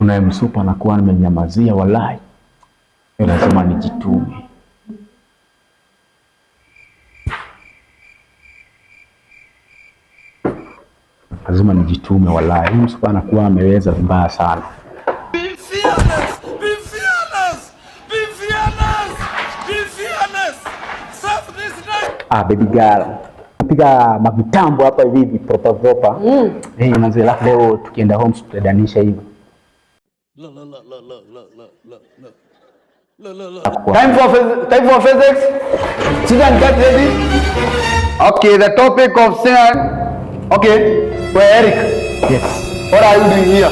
unayemsupa na kuwa nimenyamazia, wallahi lazima nijitume. Lazima nijitume, wallahi. Msupa anakuwa ameweza vibaya sana. Be fearless, be fearless, be fearless, be fearless. Serve this night. Baby girl. Piga mavitambo hapa hivi proper. Manze, leo tukienda home tutadanisha hivi. Time for physics. Sit and get ready. Okay, the topic of sin. Okay, where Eric? Yes. What are you doing here?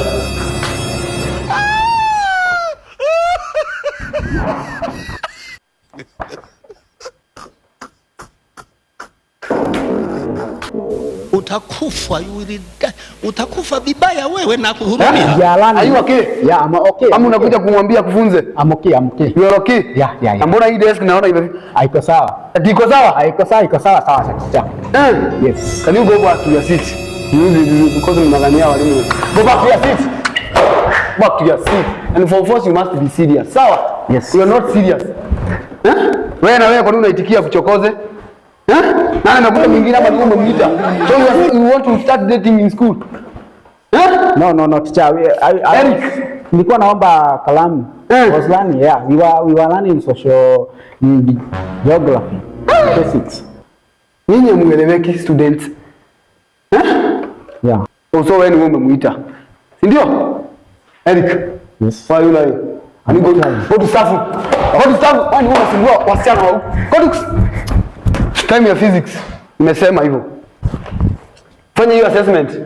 Utakufa, you will die. Utakufa vibaya wewe na kuhurumia. Are you okay? Yeah, I'm okay. Ama unakuja kumwambia kufunze? I'm okay. You are okay? Yeah. Mbona hii desk naona hivi? Haiko sawa. Iko sawa? Iko sawa sasa. Yes. Can you go back to your seat? Because mnangania walimu. Go back to your seat. Back to your seat. And for first you must be serious. Sawa? Yes. You are not serious. Wewe na wewe kwa nini unaitikia kuchokoze? Nani anakuta mwingine hapa ndio umemwita? So you want to start dating in school? No, teacher. Eric, nilikuwa naomba kalamu. Was learning, yeah. We were learning social geography. Basics. Nyinyi mueleweki students. Yeah. So wewe ni umemwita. Si ndio? Eric. Yes. Why you lying? Ani go to staff. Ani unasumbua wasichana wao. Go to time ya physics. Nimesema hivyo. Fanya hiyo assessment.